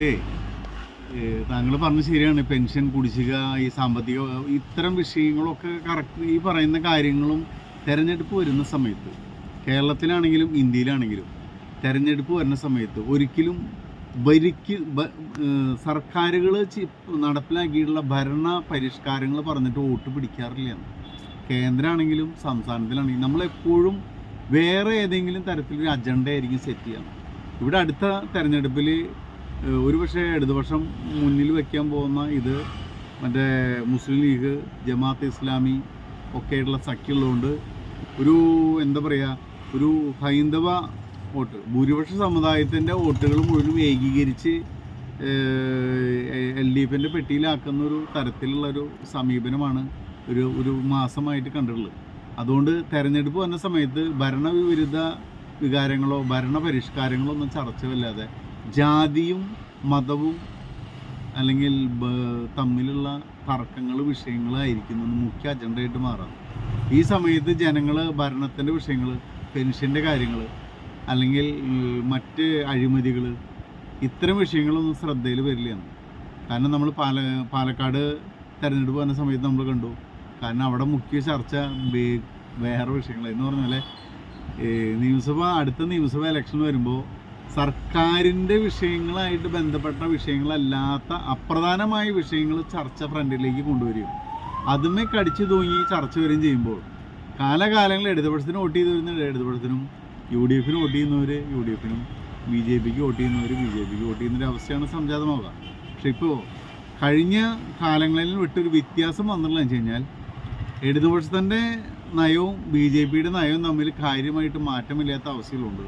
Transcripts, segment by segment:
ഏയ് താങ്കൾ പറഞ്ഞ ശരിയാണ്. പെൻഷൻ കുടിശ്ശിക, ഈ സാമ്പത്തിക ഇത്തരം വിഷയങ്ങളൊക്കെ കറക്റ്റ് ഈ പറയുന്ന കാര്യങ്ങളും തെരഞ്ഞെടുപ്പ് വരുന്ന സമയത്ത് കേരളത്തിലാണെങ്കിലും ഇന്ത്യയിലാണെങ്കിലും തെരഞ്ഞെടുപ്പ് വരുന്ന സമയത്ത് ഒരിക്കലും സർക്കാരുകൾ നടപ്പിലാക്കിയിട്ടുള്ള ഭരണ പരിഷ്കാരങ്ങൾ പറഞ്ഞിട്ട് വോട്ട് പിടിക്കാറില്ല. കേന്ദ്രമാണെങ്കിലും സംസ്ഥാനത്തിലാണെങ്കിലും നമ്മളെപ്പോഴും വേറെ ഏതെങ്കിലും തരത്തിലൊരു അജണ്ട ആയിരിക്കും സെറ്റ് ചെയ്യാം. ഇവിടെ അടുത്ത തെരഞ്ഞെടുപ്പിൽ ഒരുപക്ഷെ ഇടതുപക്ഷം മുന്നിൽ വയ്ക്കാൻ പോകുന്ന ഇത് മറ്റേ മുസ്ലിം ലീഗ്, ജമാഅത്ത് ഇസ്ലാമി ഒക്കെയുള്ള സഖ്യമുള്ളതുകൊണ്ട് ഒരു എന്താ പറയുക, ഒരു ഹൈന്ദവ വോട്ട്, ഭൂരിപക്ഷ സമുദായത്തിൻ്റെ വോട്ടുകൾ മുഴുവൻ ഏകീകരിച്ച് LDFിൻ്റെ പെട്ടിയിലാക്കുന്ന ഒരു തരത്തിലുള്ളൊരു സമീപനമാണ് ഒരു മാസമായിട്ട് കണ്ടിട്ടുള്ളത്. അതുകൊണ്ട് തെരഞ്ഞെടുപ്പ് വന്ന സമയത്ത് ഭരണവിരുദ്ധ വികാരങ്ങളോ ഭരണ പരിഷ്കാരങ്ങളോ ഒന്നും ചർച്ചയില്ലാതെ ജാതിയും മതവും അല്ലെങ്കിൽ തമ്മിലുള്ള തർക്കങ്ങൾ വിഷയങ്ങളായിരിക്കുന്നു മുഖ്യ അജണ്ടയായിട്ട് മാറാം. ഈ സമയത്ത് ജനങ്ങൾ ഭരണത്തിൻ്റെ വിഷയങ്ങൾ, പെൻഷൻ്റെ കാര്യങ്ങൾ, അല്ലെങ്കിൽ മറ്റ് അഴിമതികൾ, ഇത്തരം വിഷയങ്ങളൊന്നും ശ്രദ്ധയിൽ വരില്ലയാണ്. കാരണം നമ്മൾ പാലക്കാട് തെരഞ്ഞെടുപ്പ് വന്ന സമയത്ത് നമ്മൾ കണ്ടു. കാരണം അവിടെ മുഖ്യ ചർച്ച വേറെ വിഷയങ്ങൾ എന്ന് പറഞ്ഞാൽ അടുത്ത നിയമസഭ ഇലക്ഷൻ വരുമ്പോൾ സർക്കാരിൻ്റെ വിഷയങ്ങളായിട്ട് ബന്ധപ്പെട്ട വിഷയങ്ങളല്ലാത്ത അപ്രധാനമായ വിഷയങ്ങൾ ചർച്ച ഫ്രണ്ടിലേക്ക് കൊണ്ടുവരും. അതുമേ കടിച്ചു തൂങ്ങി ചർച്ച വരികയും ചെയ്യുമ്പോൾ കാലകാലങ്ങളിൽ ഇടതുപക്ഷത്തിന് വോട്ട് ചെയ്ത് വരുന്ന ഇടതുപക്ഷത്തിനും, UDFന് വോട്ട് ചെയ്യുന്നവർ UDFനും, BJPക്ക് വോട്ട് ചെയ്യുന്നവർ BJPക്ക് വോട്ട് ചെയ്യുന്നൊരു അവസ്ഥയാണ് സംജാതമാവുക. പക്ഷെ ഇപ്പോൾ കഴിഞ്ഞ കാലങ്ങളിൽ വിട്ടൊരു വ്യത്യാസം വന്നുള്ളതെന്ന് വെച്ച് കഴിഞ്ഞാൽ ഇടതുപക്ഷത്തിൻ്റെ നയവും BJPയുടെ നയവും തമ്മിൽ കാര്യമായിട്ട് മാറ്റമില്ലാത്ത അവസ്ഥയിലുണ്ട്.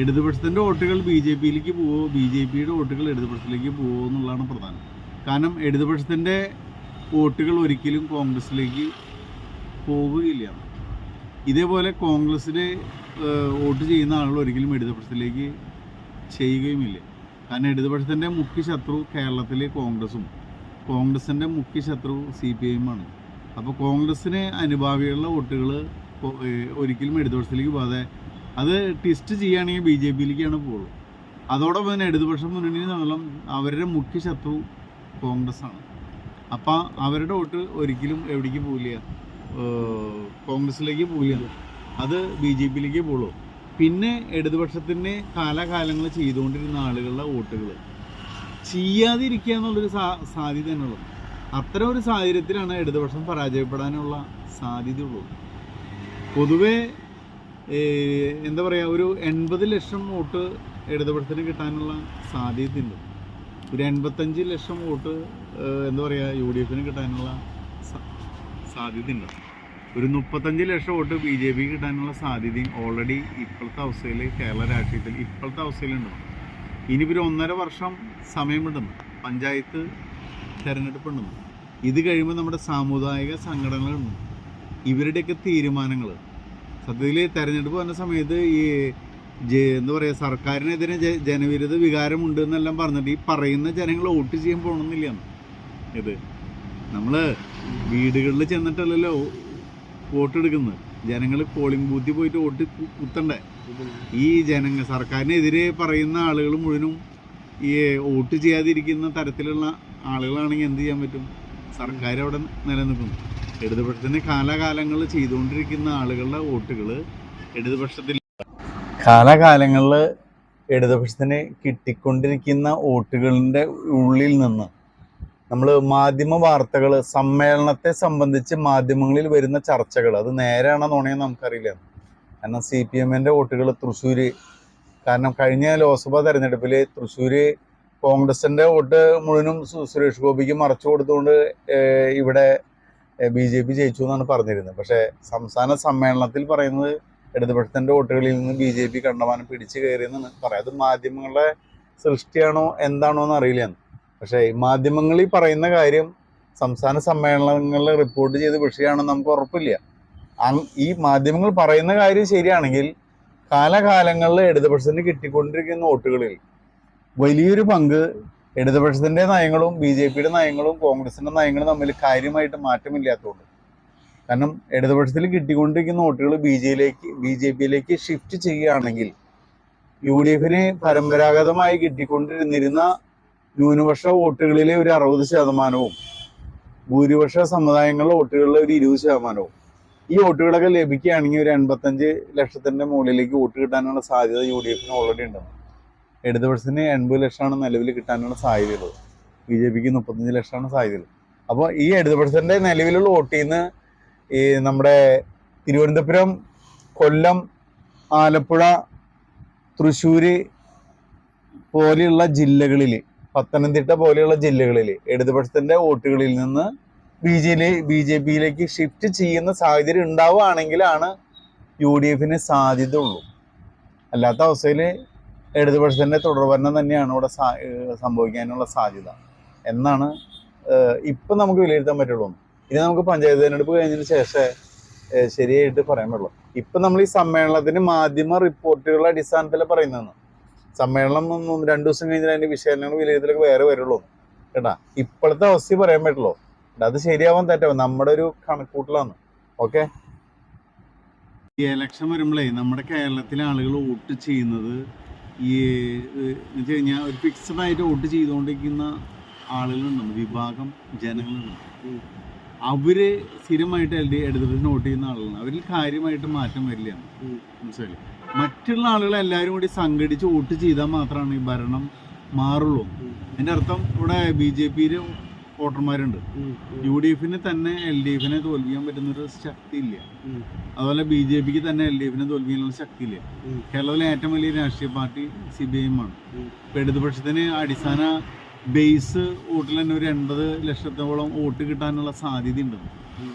ഇടതുപക്ഷത്തിൻ്റെ വോട്ടുകൾ BJPയിലേക്ക് പോവോ, BJPയുടെ വോട്ടുകൾ ഇടതുപക്ഷത്തിലേക്ക് പോവോ എന്നുള്ളതാണ് പ്രധാനം. കാരണം ഇടതുപക്ഷത്തിൻ്റെ വോട്ടുകൾ ഒരിക്കലും കോൺഗ്രസ്സിലേക്ക് പോവുകയില്ല. ഇതേപോലെ കോൺഗ്രസ്സിൽ വോട്ട് ചെയ്യുന്ന ആളുകൾ ഒരിക്കലും ഇടതുപക്ഷത്തിലേക്ക് ചെയ്യുകയുമില്ല. കാരണം ഇടതുപക്ഷത്തിൻ്റെ മുഖ്യ ശത്രു കേരളത്തിൽ കോൺഗ്രസും കോൺഗ്രസിൻ്റെ മുഖ്യ ശത്രു CPIM ആണ്. അപ്പോൾ കോൺഗ്രസ്സിന് അനുഭാവികളുടെ വോട്ടുകൾ ഒരിക്കലും ഇടതുപക്ഷത്തിലേക്ക് പോകാതെ അത് ടെസ്റ്റ് ചെയ്യുകയാണെങ്കിൽ BJPയിലേക്കാണ് പോകുള്ളൂ. അതോടൊപ്പം തന്നെ ഇടതുപക്ഷം മുന്നണിയെ സംബന്ധിച്ചും അവരുടെ മുഖ്യ ശത്രു കോൺഗ്രസ്സാണ്. അപ്പം അവരുടെ വോട്ട് ഒരിക്കലും എവിടേക്ക് പോവില്ല, കോൺഗ്രസ്സിലേക്ക് പോവില്ല, അത് BJPയിലേക്ക് പോകുള്ളൂ. പിന്നെ ഇടതുപക്ഷത്തിന് കാലകാലങ്ങൾ ചെയ്തുകൊണ്ടിരുന്ന ആളുകളുടെ വോട്ടുകൾ ചെയ്യാതിരിക്കുക എന്നുള്ളൊരു സാധ്യത തന്നെയുള്ളത്. അത്തരം ഒരു സാഹചര്യത്തിലാണ് ഇടതുപക്ഷം പരാജയപ്പെടാനുള്ള സാധ്യതയുള്ളത്. പൊതുവേ എന്താ പറയുക, ഒരു 80 ലക്ഷം വോട്ട് ഇടതുപക്ഷത്തിന് കിട്ടാനുള്ള സാധ്യതയുണ്ട്. ഒരു 85 ലക്ഷം വോട്ട് എന്താ പറയുക UDFന് കിട്ടാനുള്ള സാധ്യതയുണ്ട്. ഒരു 35 ലക്ഷം വോട്ട് BJPക്ക് കിട്ടാനുള്ള സാധ്യതയും ഓൾറെഡി ഇപ്പോഴത്തെ അവസ്ഥയിൽ കേരള രാഷ്ട്രീയത്തിൽ ഇപ്പോഴത്തെ അവസ്ഥയിലുണ്ട്. ഇനിയിപ്പോൾ 1.5 വർഷം സമയമുണ്ടെന്ന്, പഞ്ചായത്ത് തിരഞ്ഞെടുപ്പുണ്ടെന്ന്. ഇത് കഴിയുമ്പോൾ നമ്മുടെ സാമുദായിക സംഘടനകളുണ്ട്, ഇവരുടെയൊക്കെ തീരുമാനങ്ങൾ സത്യത്തിൽ തെരഞ്ഞെടുപ്പ് വന്ന സമയത്ത് ഈ എന്താ പറയുക, സർക്കാരിനെതിരെ ജനവിരുദ്ധ വികാരമുണ്ട് എന്നെല്ലാം പറഞ്ഞിട്ട് ഈ പറയുന്ന ജനങ്ങൾ വോട്ട് ചെയ്യാൻ പോകണമെന്നില്ല. ഇത് നമ്മൾ വീടുകളിൽ ചെന്നിട്ടല്ലല്ലോ വോട്ടെടുക്കുന്നത്. ജനങ്ങൾ പോളിംഗ് ബൂത്തിൽ പോയിട്ട് വോട്ട് കുത്തണ്ടേ? ഈ സർക്കാരിനെതിരെ പറയുന്ന ആളുകൾ മുഴുവനും ഈ വോട്ട് ചെയ്യാതിരിക്കുന്ന തരത്തിലുള്ള ആളുകളാണെങ്കിൽ എന്ത് ചെയ്യാൻ പറ്റും? സർക്കാർ അവിടെ നിലനിൽക്കുന്നു. ഇടതുപക്ഷത്തിന് കാലാകാലങ്ങളിൽ ചെയ്തുകൊണ്ടിരിക്കുന്ന ആളുകളുടെ വോട്ടുകൾ ഇടതുപക്ഷത്തിൽ കാലാകാലങ്ങളിൽ ഇടതുപക്ഷത്തിന് കിട്ടിക്കൊണ്ടിരിക്കുന്ന വോട്ടുകളുടെ ഉള്ളിൽ നിന്ന് നമ്മൾ മാധ്യമ വാർത്തകൾ, സമ്മേളനത്തെ സംബന്ധിച്ച് മാധ്യമങ്ങളിൽ വരുന്ന ചർച്ചകൾ അത് നേരെയാണോ നുണയെന്ന് നമുക്കറിയില്ല. കാരണം CPMൻ്റെ വോട്ടുകൾ തൃശ്ശൂർ, കാരണം കഴിഞ്ഞ ലോക്സഭാ തെരഞ്ഞെടുപ്പിൽ തൃശ്ശൂർ കോൺഗ്രസിൻ്റെ വോട്ട് മുഴുവനും സുരേഷ് ഗോപിക്ക് മറച്ചു കൊടുത്തുകൊണ്ട് ഇവിടെ BJP ജയിച്ചു എന്നാണ് പറഞ്ഞിരുന്നത്. പക്ഷേ സംസ്ഥാന സമ്മേളനത്തിൽ പറയുന്നത് ഇടതുപക്ഷത്തിൻ്റെ വോട്ടുകളിൽ നിന്ന് BJP കണ്ടമാനം പിടിച്ചു കയറിയെന്നാണ് പറയാം. അത് മാധ്യമങ്ങളുടെ സൃഷ്ടിയാണോ എന്താണോ എന്ന് അറിയില്ല. പക്ഷേ മാധ്യമങ്ങളിൽ പറയുന്ന കാര്യം സംസ്ഥാന സമ്മേളനങ്ങളിൽ റിപ്പോർട്ട് ചെയ്ത വിഷയമാണെന്ന് നമുക്ക് ഉറപ്പില്ല. ഈ മാധ്യമങ്ങൾ പറയുന്ന കാര്യം ശരിയാണെങ്കിൽ കാലകാലങ്ങളിൽ ഇടതുപക്ഷത്തിന് കിട്ടിക്കൊണ്ടിരിക്കുന്ന വോട്ടുകളിൽ വലിയൊരു പങ്ക് ഇടതുപക്ഷത്തിൻ്റെ നയങ്ങളും BJPയുടെ നയങ്ങളും കോൺഗ്രസിൻ്റെ നയങ്ങളും തമ്മിൽ കാര്യമായിട്ട് മാറ്റമില്ലാത്തതുകൊണ്ട്. കാരണം ഇടതുപക്ഷത്തിൽ കിട്ടിക്കൊണ്ടിരിക്കുന്ന വോട്ടുകൾ BJPയിലേക്ക് ഷിഫ്റ്റ് ചെയ്യുകയാണെങ്കിൽ UDFന് പരമ്പരാഗതമായി കിട്ടിക്കൊണ്ടിരുന്ന ന്യൂനപക്ഷ വോട്ടുകളിലെ ഒരു 60%, ഭൂരിപക്ഷ സമുദായങ്ങളുടെ വോട്ടുകളിലെ ഒരു 20%. ഈ വോട്ടുകളൊക്കെ ലഭിക്കുകയാണെങ്കിൽ ഒരു 85 ലക്ഷത്തിൻ്റെ മുകളിലേക്ക് വോട്ട് കിട്ടാനുള്ള സാധ്യത UDF ഓൾറെഡി ഉണ്ട്. ഇടതുപക്ഷത്തിന് 80 ലക്ഷമാണ് നിലവിൽ കിട്ടാനുള്ള സാധ്യതയുള്ളത്. BJPക്ക് 35 ലക്ഷമാണ് സാധ്യതയുള്ളത്. അപ്പോൾ ഈ ഇടതുപക്ഷത്തിൻ്റെ നിലവിലുള്ള വോട്ടിൽ നിന്ന് ഈ നമ്മുടെ തിരുവനന്തപുരം, കൊല്ലം, ആലപ്പുഴ, തൃശ്ശൂർ പോലെയുള്ള ജില്ലകളിൽ, പത്തനംതിട്ട പോലെയുള്ള ജില്ലകളിൽ ഇടതുപക്ഷത്തിൻ്റെ വോട്ടുകളിൽ നിന്ന് BJPയിലേക്ക് ഷിഫ്റ്റ് ചെയ്യുന്ന സാഹചര്യം ഉണ്ടാവുകയാണെങ്കിലാണ് UDFന് സാധ്യത ഉള്ളൂ. അല്ലാത്ത അവസ്ഥയിൽ ഇടതുപക്ഷത്തിൻ്റെ തുടർഭരണം തന്നെയാണ് ഇവിടെ സംഭവിക്കാനുള്ള സാധ്യത എന്നാണ് ഇപ്പം നമുക്ക് വിലയിരുത്താൻ പറ്റുള്ളൂ. ഇത് നമുക്ക് പഞ്ചായത്ത് തിരഞ്ഞെടുപ്പ് കഴിഞ്ഞതിന് ശേഷം ശരിയായിട്ട് പറയാൻ പറ്റുള്ളൂ. ഇപ്പം നമ്മൾ ഈ സമ്മേളനത്തിന് മാധ്യമ റിപ്പോർട്ടുകളുടെ അടിസ്ഥാനത്തിൽ പറയുന്നതാണ്. സമ്മേളനം 2 ദിവസം കഴിഞ്ഞാൽ അതിൻ്റെ വിശകലനങ്ങൾ വിലയിരുത്തലൊക്കെ വേറെ വരുള്ളൂ കേട്ടാ. ഇപ്പോഴത്തെ അവസ്ഥ പറയാൻ പറ്റുള്ളൂ. അത് ശരിയാവാൻ തെറ്റാവും, നമ്മുടെ ഒരു കണക്കൂട്ടലാണ്. ഓക്കെ, ഈ ഇലക്ഷൻ വരുമ്പോഴേ നമ്മുടെ കേരളത്തിലെ ആളുകൾ വോട്ട് ചെയ്യുന്നത് ഈ എന്ന് വെച്ച് കഴിഞ്ഞാൽ ഒരു ഫിക്സഡ് ആയിട്ട് വോട്ട് ചെയ്തുകൊണ്ടിരിക്കുന്ന ആളുകളുണ്ട്, വിഭാഗം ജനങ്ങളുണ്ട്. അവര് സ്ഥിരമായിട്ട് ഇടതുപക്ഷത്തിന് വോട്ട് ചെയ്യുന്ന ആളുകളാണ്. അവരിൽ കാര്യമായിട്ട് മാറ്റം വരില്ല. മനസ്സിലായി? മറ്റുള്ള ആളുകൾ എല്ലാവരും കൂടി സംഘടിച്ച് വോട്ട് ചെയ്താൽ മാത്രമാണ് ഈ ഭരണം മാറുള്ളൂ. അതിൻ്റെ അർത്ഥം ഇവിടെ BJPയിൽ വോട്ടർമാരുണ്ട്, UDFന് തന്നെ LDFനെ തോൽപ്പിക്കാൻ പറ്റുന്നൊരു ശക്തി ഇല്ല. അതുപോലെ BJPക്ക് തന്നെ LDFനെ തോൽപ്പിക്കാനുള്ള ശക്തി ഇല്ല. കേരളത്തിലെ ഏറ്റവും വലിയ രാഷ്ട്രീയ പാർട്ടി CPIM ആണ്. ഇപ്പം ഇടതുപക്ഷത്തിന് അടിസ്ഥാന ബേസ് വോട്ടിൽ തന്നെ ഒരു 80 ലക്ഷത്തോളം വോട്ട് കിട്ടാനുള്ള സാധ്യതയുണ്ട്.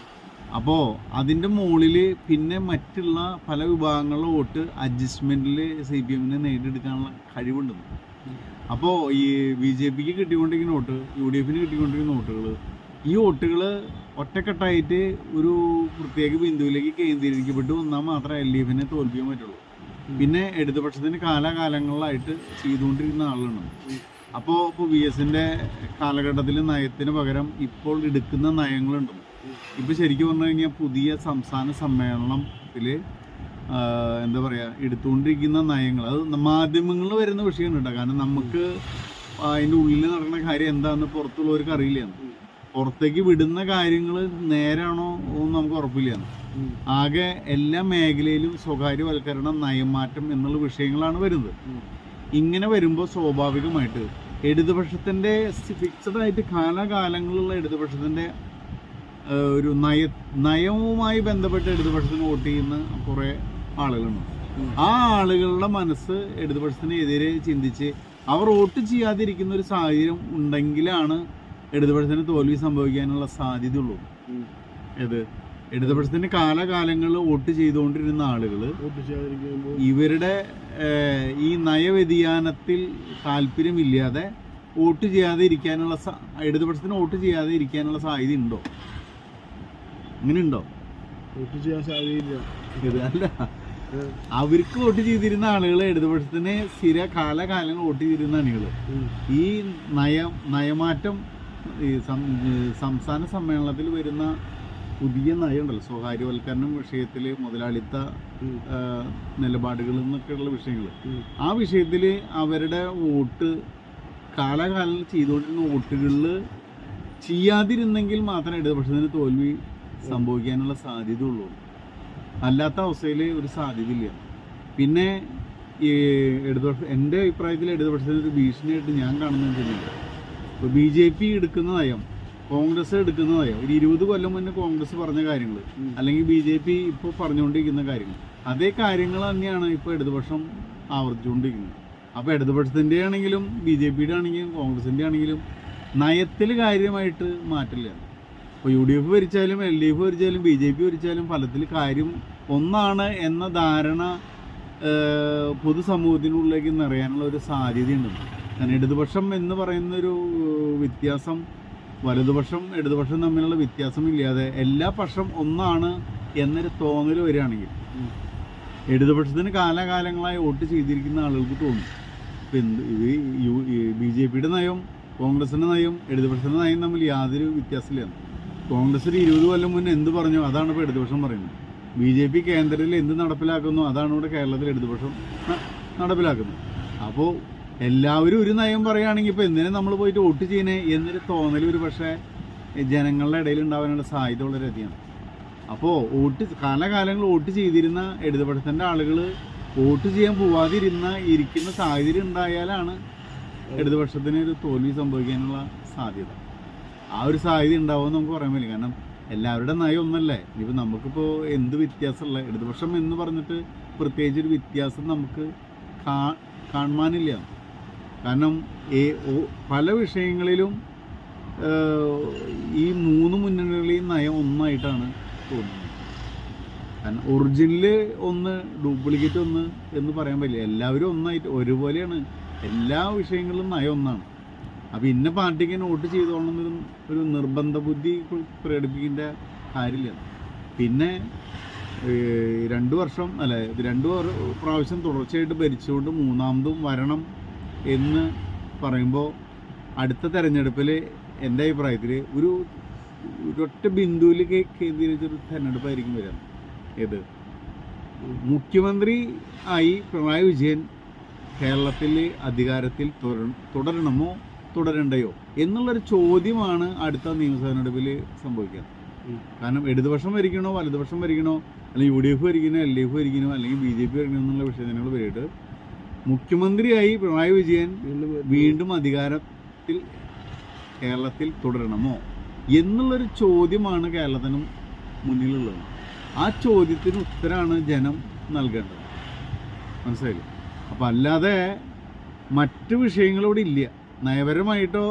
അപ്പോൾ അതിൻ്റെ മുകളിൽ പിന്നെ മറ്റുള്ള പല വിഭാഗങ്ങളുടെ വോട്ട് അഡ്ജസ്റ്റ്മെൻറ്റിൽ CPIMന് നേടിയെടുക്കാനുള്ള കഴിവുണ്ട്. അപ്പോൾ ഈ BJPക്ക് കിട്ടിക്കൊണ്ടിരിക്കുന്ന വോട്ട്, UDFന് കിട്ടിക്കൊണ്ടിരിക്കുന്ന വോട്ടുകൾ, ഈ വോട്ടുകൾ ഒറ്റക്കെട്ടായിട്ട് ഒരു പ്രത്യേക ബിന്ദുവിലേക്ക് കേന്ദ്രീകരിക്കപ്പെട്ട് വന്നാൽ മാത്രമേ LDFനെ തോൽപ്പിക്കാൻ പറ്റുള്ളൂ. പിന്നെ ഇടതുപക്ഷത്തിന് കാലാകാലങ്ങളിലായിട്ട് ചെയ്തുകൊണ്ടിരിക്കുന്ന ആളുകളുണ്ട്. അപ്പോൾ VSൻ്റെ കാലഘട്ടത്തിൽ നയത്തിന് പകരം ഇപ്പോൾ എടുക്കുന്ന നയങ്ങളുണ്ട്. ഇപ്പോൾ ശരിക്കും പറഞ്ഞു കഴിഞ്ഞാൽ പുതിയ സംസ്ഥാന സമ്മേളനത്തിൽ എന്താ പറയുക, എടുത്തുകൊണ്ടിരിക്കുന്ന നയങ്ങൾ അത് മാധ്യമങ്ങളിൽ വരുന്ന വിഷയമാണ് കേട്ടോ. കാരണം നമുക്ക് അതിൻ്റെ ഉള്ളിൽ നടക്കുന്ന കാര്യം എന്താണെന്ന് പുറത്തുള്ളവർക്ക് അറിയില്ല. പുറത്തേക്ക് വിടുന്ന കാര്യങ്ങൾ നേരാണോ എന്ന് നമുക്ക് ഉറപ്പില്ല. ആകെ എല്ലാ മേഖലയിലും സ്വകാര്യവൽക്കരണം, നയമാറ്റം എന്നുള്ള വിഷയങ്ങളാണ് വരുന്നത്. ഇങ്ങനെ വരുമ്പോൾ സ്വാഭാവികമായിട്ട് ഇടതുപക്ഷത്തിൻ്റെ ഫിക്സഡ് ആയിട്ട് കാലാകാലങ്ങളിലുള്ള ഇടതുപക്ഷത്തിൻ്റെ ഒരു നയവുമായി ബന്ധപ്പെട്ട് ഇടതുപക്ഷത്തിന് വോട്ട് ചെയ്യുന്ന കുറേ ആളുകളുണ്ട്. ആ ആളുകളുടെ മനസ്സ് ഇടതുപക്ഷത്തിന് എതിരെ ചിന്തിച്ച് അവർ വോട്ട് ചെയ്യാതിരിക്കുന്ന ഒരു സാഹചര്യം ഉണ്ടെങ്കിലാണ് ഇടതുപക്ഷത്തിന് തോൽവി സംഭവിക്കാനുള്ള സാധ്യതയുള്ളൂ. ഇടതുപക്ഷത്തിന് കാലാകാലങ്ങളിൽ വോട്ട് ചെയ്തുകൊണ്ടിരുന്ന ആളുകൾ ഇവരുടെ ഈ നയവ്യതിയാനത്തിൽ താല്പര്യമില്ലാതെ വോട്ട് ചെയ്യാതെ ഇരിക്കാനുള്ള ഇടതുപക്ഷത്തിന് വോട്ട് ചെയ്യാതെ ഇരിക്കാനുള്ള സാധ്യത ഉണ്ടോ? അങ്ങനെ ഉണ്ടോ? വോട്ട് ചെയ്യാൻ സാധ്യതയില്ല. അല്ല, അവർക്ക് വോട്ട് ചെയ്തിരുന്ന ആളുകൾ ഇടതുപക്ഷത്തിന് കാലകാലങ്ങൾ വോട്ട് ചെയ്തിരുന്ന അണികൾ ഈ നയമാറ്റം ഈ സംസ്ഥാന സമ്മേളനത്തിൽ വരുന്ന പുതിയ നയമുണ്ടല്ലോ, സ്വകാര്യവൽക്കരണം വിഷയത്തിൽ, മുതലാളിത്ത നിലപാടുകൾ എന്നൊക്കെയുള്ള വിഷയങ്ങൾ, ആ വിഷയത്തിൽ അവരുടെ വോട്ട് കാലാകാലം ചെയ്തുകൊണ്ടിരുന്ന വോട്ടുകളിൽ ചെയ്യാതിരുന്നെങ്കിൽ മാത്രമേ ഇടതുപക്ഷത്തിന് തോൽവി സംഭവിക്കാനുള്ള സാധ്യത ഉള്ളൂ. അല്ലാത്ത അവസ്ഥയിൽ ഒരു സാധ്യതയില്ല. പിന്നെ ഈ എൻ്റെ അഭിപ്രായത്തിൽ ഇടതുപക്ഷത്തിന് ഒരു ഭീഷണിയായിട്ട് ഞാൻ കാണുന്നത് വെച്ചിട്ടുണ്ടെങ്കിൽ, ഇപ്പോൾ BJP എടുക്കുന്ന നയം, കോൺഗ്രസ് എടുക്കുന്ന നയം, ഒരു 20 കൊല്ലം മുന്നേ കോൺഗ്രസ് പറഞ്ഞ കാര്യങ്ങൾ, അല്ലെങ്കിൽ BJP ഇപ്പോൾ പറഞ്ഞുകൊണ്ടിരിക്കുന്ന കാര്യങ്ങൾ, അതേ കാര്യങ്ങൾ തന്നെയാണ് ഇപ്പോൾ ഇടതുപക്ഷം ആവർത്തിച്ചുകൊണ്ടിരിക്കുന്നത്. അപ്പോൾ ഇടതുപക്ഷത്തിൻ്റെ ആണെങ്കിലും BJPയുടെ ആണെങ്കിലും കോൺഗ്രസിൻ്റെ ആണെങ്കിലും നയത്തിൽ കാര്യമായിട്ട് മാറ്റില്ല. ഇപ്പോൾ UDF ഭരിച്ചാലും LDF ഭരിച്ചാലും BJP ഭരിച്ചാലും ഫലത്തിൽ കാര്യം ഒന്നാണ് എന്ന ധാരണ പൊതുസമൂഹത്തിനുള്ളിലേക്ക് നിറയാനുള്ള ഒരു സാധ്യതയുണ്ട്. കാരണം ഇടതുപക്ഷം എന്ന് പറയുന്നൊരു വ്യത്യാസം, വലതുപക്ഷം ഇടതുപക്ഷം തമ്മിലുള്ള വ്യത്യാസമില്ലാതെ എല്ലാ പക്ഷം ഒന്നാണ് എന്നൊരു തോന്നൽ വരികയാണെങ്കിൽ ഇടതുപക്ഷത്തിന് കാലാകാലങ്ങളായി വോട്ട് ചെയ്തിരിക്കുന്ന ആളുകൾക്ക് തോന്നും BJPയുടെ നയം, കോൺഗ്രസിൻ്റെ നയം, ഇടതുപക്ഷത്തിൻ്റെ നയം തമ്മിൽ യാതൊരു വ്യത്യാസമില്ല. കോൺഗ്രസിൽ 20 കൊല്ലം മുന്നേ എന്ത് പറഞ്ഞോ അതാണ് ഇപ്പോൾ ഇടതുപക്ഷം പറയുന്നത്. BJP കേന്ദ്രത്തിൽ എന്ത് നടപ്പിലാക്കുന്നു അതാണ് ഇവിടെ കേരളത്തിൽ ഇടതുപക്ഷം നടപ്പിലാക്കുന്നത്. അപ്പോൾ എല്ലാവരും ഒരു നയം പറയുകയാണെങ്കിൽ ഇപ്പോൾ എന്തിനാ നമ്മൾ പോയിട്ട് വോട്ട് ചെയ്യണേ എന്നൊരു തോന്നൽ ഒരു പക്ഷേ ജനങ്ങളുടെ ഇടയിൽ ഉണ്ടാവാനുള്ള സാധ്യത വളരെയധികമാണ്. അപ്പോൾ കാലകാലങ്ങൾ വോട്ട് ചെയ്തിരുന്ന ഇടതുപക്ഷത്തിൻ്റെ ആളുകൾ വോട്ട് ചെയ്യാൻ ഇരിക്കുന്ന സാഹചര്യം ഉണ്ടായാലാണ് ഇടതുപക്ഷത്തിന് ഒരു തോൽവി സംഭവിക്കാനുള്ള സാധ്യത. ആ ഒരു സാധ്യത ഉണ്ടാവുമെന്ന് നമുക്ക് പറയാൻ പറ്റില്ല. കാരണം എല്ലാവരുടെ നയം ഒന്നല്ലേ. ഇനിയിപ്പോൾ നമുക്കിപ്പോൾ എന്ത് വ്യത്യാസമുള്ള ഇടതുപക്ഷം എന്ന് പറഞ്ഞിട്ട് പ്രത്യേകിച്ച് ഒരു വ്യത്യാസം നമുക്ക് കാണുവാനില്ല. കാരണം പല വിഷയങ്ങളിലും ഈ മൂന്ന് മുന്നണികളെയും നയം ഒന്നായിട്ടാണ് തോന്നുന്നത്. കാരണം ഒറിജിനല് ഒന്ന്, ഡ്യൂപ്ലിക്കേറ്റ് ഒന്ന് എന്ന് പറയാൻ പറ്റില്ല. എല്ലാവരും ഒന്നായിട്ട് ഒരുപോലെയാണ്. എല്ലാ വിഷയങ്ങളിലും നയം ഒന്നാണ്. അപ്പോൾ ഇന്ന പാർട്ടിക്ക് വോട്ട് ചെയ്തോളണമെന്നൊരു ഒരു നിർബന്ധ ബുദ്ധി പ്രകടിപ്പിക്കേണ്ട കാര്യമില്ല. പിന്നെ 2 പ്രാവശ്യം തുടർച്ചയായിട്ട് ഭരിച്ചുകൊണ്ട് മൂന്നാമതും വരണം എന്ന് പറയുമ്പോൾ അടുത്ത തെരഞ്ഞെടുപ്പിൽ എൻ്റെ അഭിപ്രായത്തിൽ ഒരൊറ്റ ബിന്ദുവിൽ കേന്ദ്രീകരിച്ചൊരു തെരഞ്ഞെടുപ്പായിരിക്കും വരിക. ഏത് മുഖ്യമന്ത്രി ആയി പിണറായി വിജയൻ കേരളത്തിൽ അധികാരത്തിൽ തുടരണമോ തുടരണ്ടയോ എന്നുള്ളൊരു ചോദ്യമാണ് അടുത്ത നിയമസഭാ തെരഞ്ഞെടുപ്പിൽ സംഭവിക്കുക. കാരണം ഇടതുപക്ഷം ഭരിക്കണോ വലതുപക്ഷം ഭരിക്കണോ, അല്ലെങ്കിൽ UDF ഭരിക്കണോ LDF ഭരിക്കണോ അല്ലെങ്കിൽ BJP ഭരിക്കണോ എന്നുള്ള വിഷയങ്ങൾ വരിയിട്ട് മുഖ്യമന്ത്രിയായി പിണറായി വിജയൻ വീണ്ടും അധികാരത്തിൽ കേരളത്തിൽ തുടരണമോ എന്നുള്ളൊരു ചോദ്യമാണ് കേരളത്തിന് മുന്നിലുള്ളത്. ആ ചോദ്യത്തിന് ഉത്തരമാണ് ജനം നൽകേണ്ടത്. മനസ്സിലായില്ലേ? അപ്പോൾ അല്ലാതെ മറ്റു വിഷയങ്ങളോട് ഇല്ല. നയപരമായിട്ടോ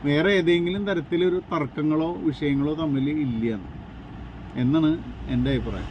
വേറെ ഏതെങ്കിലും തരത്തിലൊരു തർക്കങ്ങളോ വിഷയങ്ങളോ തമ്മിൽ ഇല്ല എന്നാണ് എൻ്റെ അഭിപ്രായം.